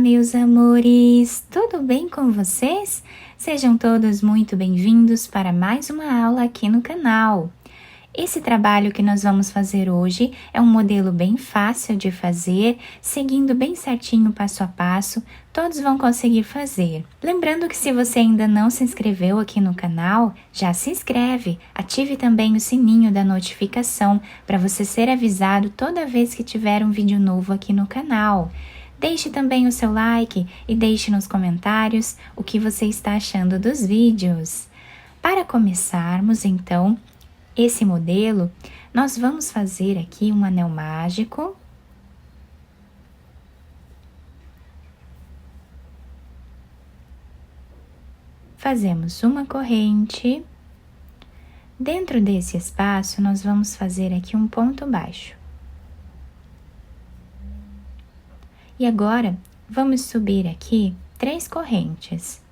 meus amores! Tudo bem com vocês? Sejam todos muito bem-vindos para mais uma aula aqui no canal. Esse trabalho que nós vamos fazer hoje é um modelo bem fácil de fazer, seguindo bem certinho passo a passo, todos vão conseguir fazer. Lembrando que se você ainda não se inscreveu aqui no canal, já se inscreve, ative também o sininho da notificação para você ser avisado toda vez que tiver um vídeo novo aqui no canal. Deixe também o seu like e deixe nos comentários o que você está achando dos vídeos. Para começarmos, então, esse modelo, nós vamos fazer aqui um anel mágico. Fazemos uma corrente. Dentro desse espaço, nós vamos fazer aqui um ponto baixo. E agora, vamos subir aqui 3 correntes.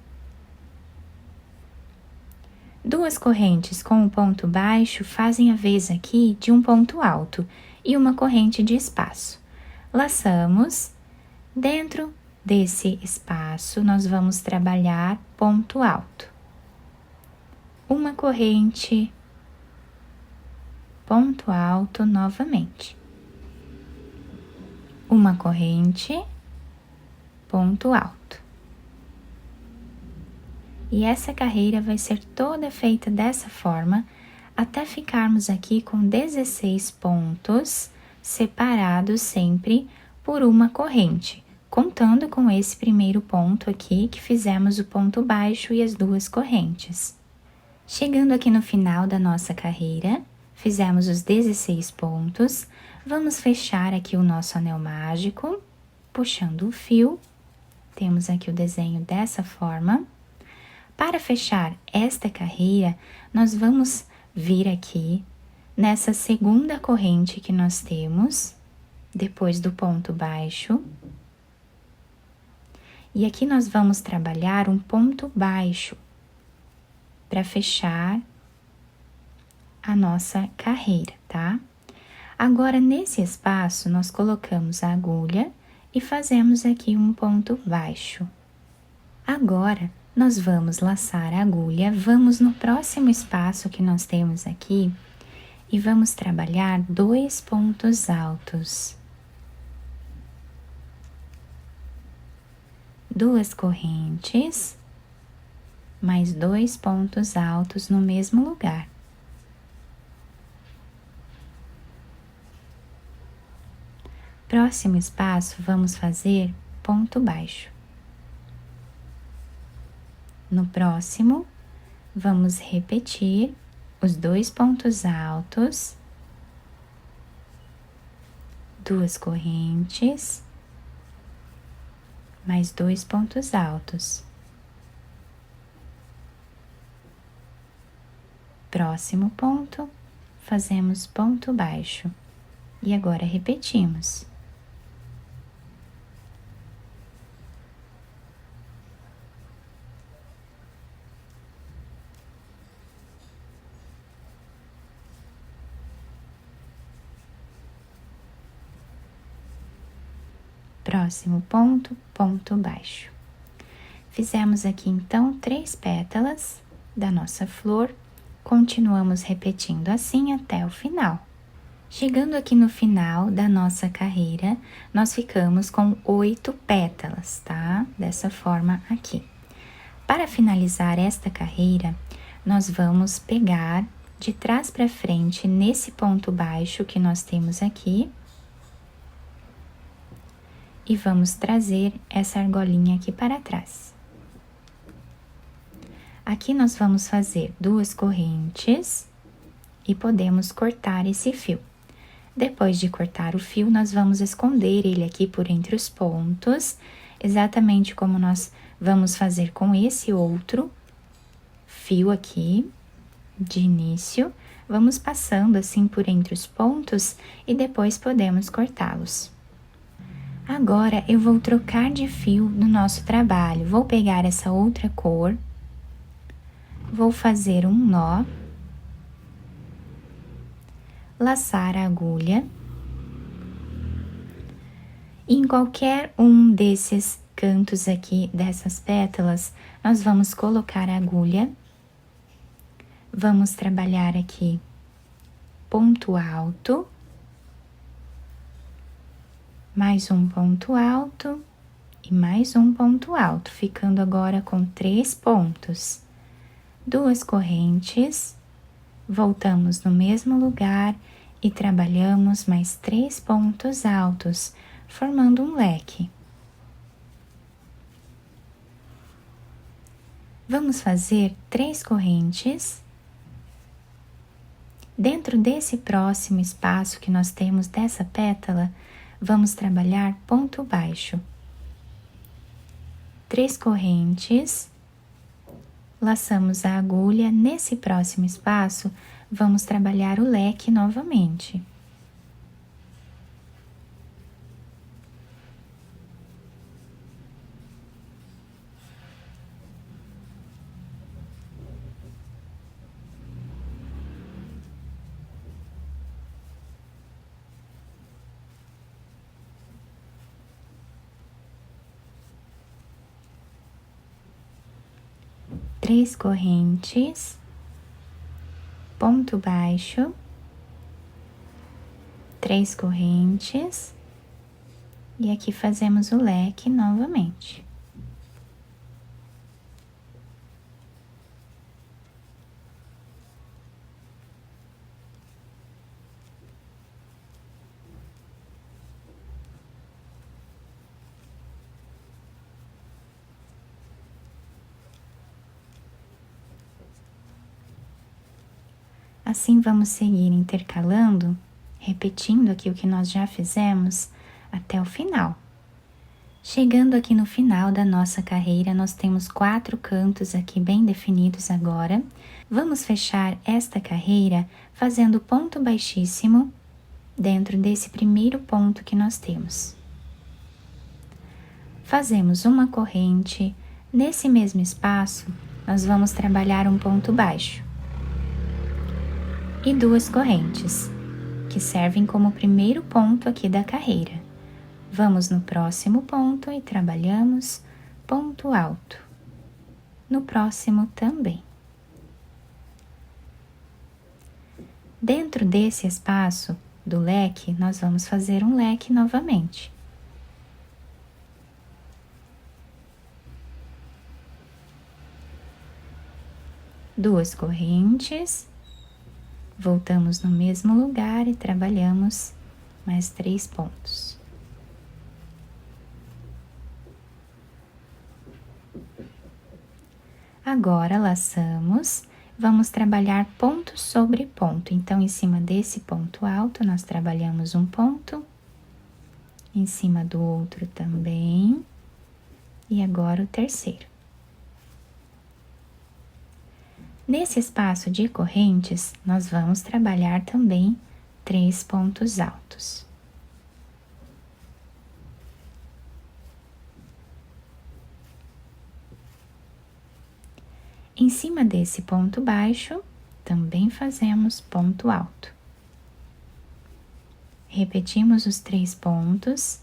2 correntes com um ponto baixo fazem a vez aqui de um ponto alto e uma corrente de espaço. Laçamos. Dentro desse espaço, nós vamos trabalhar ponto alto. Uma corrente, ponto alto novamente. Uma corrente, ponto alto. E essa carreira vai ser toda feita dessa forma, até ficarmos aqui com 16 pontos, separados sempre por uma corrente, contando com esse primeiro ponto aqui, que fizemos o ponto baixo e as 2 correntes. Chegando aqui no final da nossa carreira, fizemos os 16 pontos, vamos fechar aqui o nosso anel mágico, puxando o fio, temos aqui o desenho dessa forma. Para fechar esta carreira, nós vamos vir aqui nessa segunda corrente que nós temos, depois do ponto baixo. E aqui nós vamos trabalhar um ponto baixo para fechar a nossa carreira, tá? Agora, nesse espaço, nós colocamos a agulha e fazemos aqui um ponto baixo. Agora, nós vamos laçar a agulha, vamos no próximo espaço que nós temos aqui e vamos trabalhar 2 pontos altos. 2 correntes, mais 2 pontos altos no mesmo lugar. Próximo espaço, vamos fazer ponto baixo. No próximo, vamos repetir os 2 pontos altos, 2 correntes, mais 2 pontos altos. Próximo ponto, fazemos ponto baixo. E agora repetimos. Próximo ponto, ponto baixo. Fizemos aqui então 3 pétalas da nossa flor, continuamos repetindo assim até o final. Chegando aqui no final da nossa carreira, nós ficamos com 8 pétalas, tá? Dessa forma aqui. Para finalizar esta carreira, nós vamos pegar de trás para frente nesse ponto baixo que nós temos aqui, e vamos trazer essa argolinha aqui para trás. Aqui nós vamos fazer 2 correntes e podemos cortar esse fio. Depois de cortar o fio, nós vamos esconder ele aqui por entre os pontos, exatamente como nós vamos fazer com esse outro fio aqui de início. Vamos passando assim por entre os pontos e depois podemos cortá-los. Agora, eu vou trocar de fio no nosso trabalho. Vou pegar essa outra cor, vou fazer um nó, laçar a agulha. E em qualquer um desses cantos aqui dessas pétalas, nós vamos colocar a agulha, vamos trabalhar aqui ponto alto, mais um ponto alto e mais um ponto alto, ficando agora com 3 pontos. 2 correntes, voltamos no mesmo lugar e trabalhamos mais 3 pontos altos, formando um leque. Vamos fazer 3 correntes. Dentro desse próximo espaço que nós temos dessa pétala, vamos trabalhar ponto baixo. 3 correntes, laçamos a agulha. Nesse próximo espaço, vamos trabalhar o leque novamente. Três correntes, ponto baixo, 3 correntes, e aqui fazemos o leque novamente. Assim, vamos seguir intercalando, repetindo aqui o que nós já fizemos até o final. Chegando aqui no final da nossa carreira, nós temos 4 cantos aqui bem definidos agora. Vamos fechar esta carreira fazendo ponto baixíssimo dentro desse primeiro ponto que nós temos. Fazemos uma corrente. Nesse mesmo espaço, nós vamos trabalhar um ponto baixo e 2 correntes, que servem como primeiro ponto aqui da carreira. Vamos no próximo ponto e trabalhamos ponto alto. No próximo também. Dentro desse espaço do leque, nós vamos fazer um leque novamente. Duas correntes. Voltamos no mesmo lugar e trabalhamos mais 3 pontos. Agora, laçamos, vamos trabalhar ponto sobre ponto. Então, em cima desse ponto alto, nós trabalhamos um ponto, em cima do outro também, e agora o terceiro. Nesse espaço de correntes, nós vamos trabalhar também 3 pontos altos. Em cima desse ponto baixo, também fazemos ponto alto. Repetimos os 3 pontos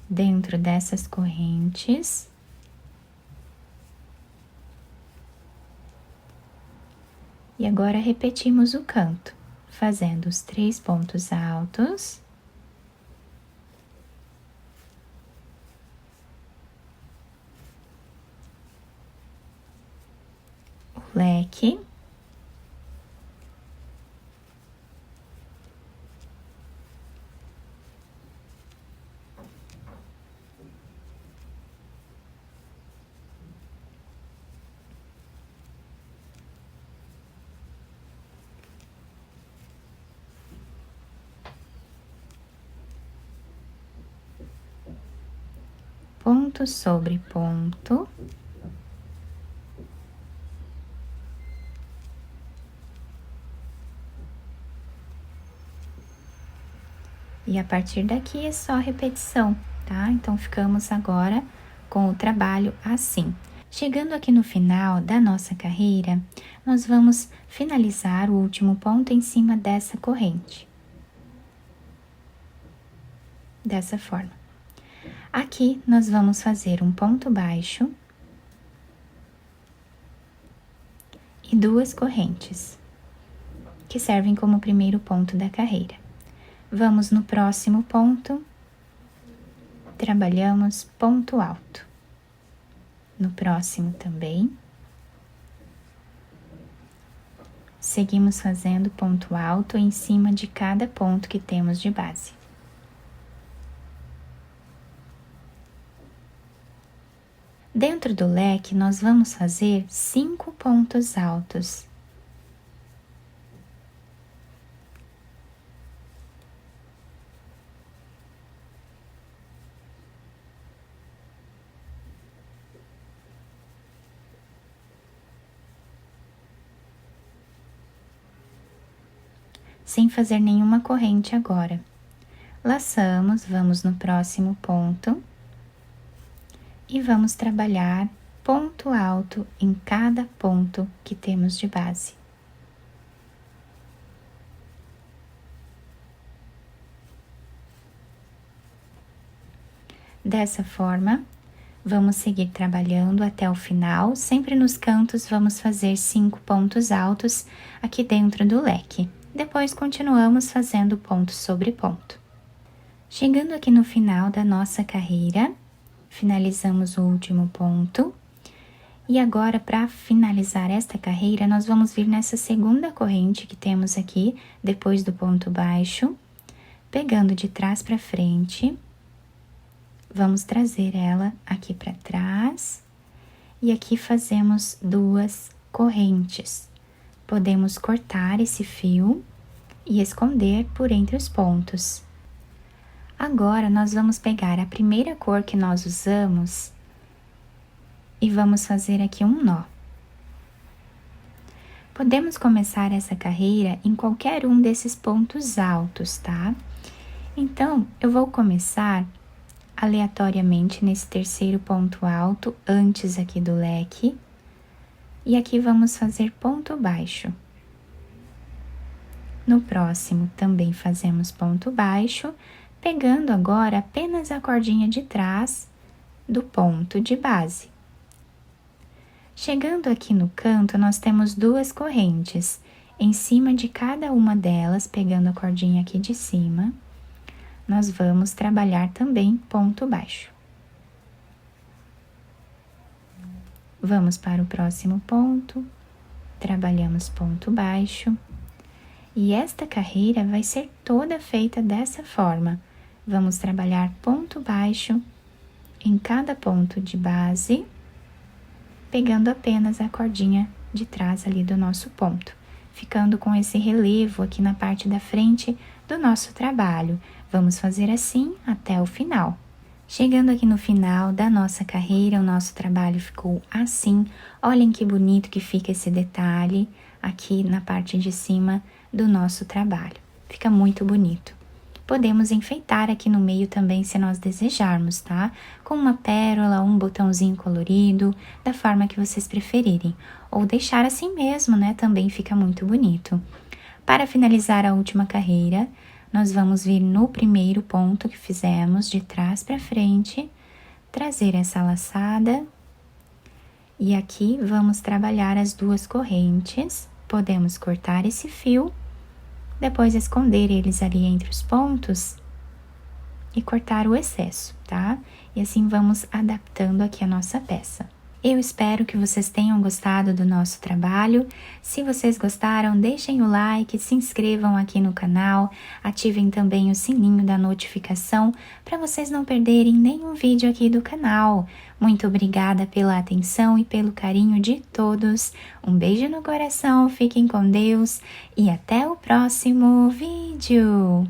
dentro dessas correntes. E agora repetimos o canto, fazendo os 3 pontos altos. O leque. Ponto sobre ponto. E a partir daqui é só repetição, tá? Então, ficamos agora com o trabalho assim. Chegando aqui no final da nossa carreira, nós vamos finalizar o último ponto em cima dessa corrente. Dessa forma. Aqui nós vamos fazer um ponto baixo e 2 correntes, que servem como primeiro ponto da carreira. Vamos no próximo ponto, trabalhamos ponto alto. No próximo também. Seguimos fazendo ponto alto em cima de cada ponto que temos de base. Dentro do leque, nós vamos fazer 5 pontos altos. Sem fazer nenhuma corrente agora. Laçamos, vamos no próximo ponto e vamos trabalhar ponto alto em cada ponto que temos de base. Dessa forma, vamos seguir trabalhando até o final, sempre nos cantos vamos fazer 5 pontos altos aqui dentro do leque. Depois continuamos fazendo ponto sobre ponto. Chegando aqui no final da nossa carreira, finalizamos o último ponto. E agora, para finalizar esta carreira, nós vamos vir nessa segunda corrente que temos aqui, depois do ponto baixo, pegando de trás para frente. Vamos trazer ela aqui para trás e aqui fazemos 2 correntes. Podemos cortar esse fio e esconder por entre os pontos. Agora, nós vamos pegar a primeira cor que nós usamos e vamos fazer aqui um nó. Podemos começar essa carreira em qualquer um desses pontos altos, tá? Então, eu vou começar aleatoriamente nesse terceiro ponto alto, antes aqui do leque. E aqui vamos fazer ponto baixo. No próximo também fazemos ponto baixo, pegando agora apenas a cordinha de trás do ponto de base. Chegando aqui no canto, nós temos 2 correntes. Em cima de cada uma delas, pegando a cordinha aqui de cima, nós vamos trabalhar também ponto baixo. Vamos para o próximo ponto, trabalhamos ponto baixo. E esta carreira vai ser toda feita dessa forma. Vamos trabalhar ponto baixo em cada ponto de base, pegando apenas a cordinha de trás ali do nosso ponto, ficando com esse relevo aqui na parte da frente do nosso trabalho. Vamos fazer assim até o final. Chegando aqui no final da nossa carreira, o nosso trabalho ficou assim. Olhem que bonito que fica esse detalhe aqui na parte de cima do nosso trabalho. Fica muito bonito. Podemos enfeitar aqui no meio também, se nós desejarmos, tá? Com uma pérola, um botãozinho colorido, da forma que vocês preferirem. Ou deixar assim mesmo, né? Também fica muito bonito. Para finalizar a última carreira, nós vamos vir no primeiro ponto que fizemos, de trás para frente, trazer essa laçada. E aqui vamos trabalhar as 2 correntes. Podemos cortar esse fio, depois esconder eles ali entre os pontos e cortar o excesso, tá? E assim vamos adaptando aqui a nossa peça. Eu espero que vocês tenham gostado do nosso trabalho. Se vocês gostaram, deixem o like, se inscrevam aqui no canal, ativem também o sininho da notificação para vocês não perderem nenhum vídeo aqui do canal. Muito obrigada pela atenção e pelo carinho de todos. Um beijo no coração, fiquem com Deus e até o próximo vídeo!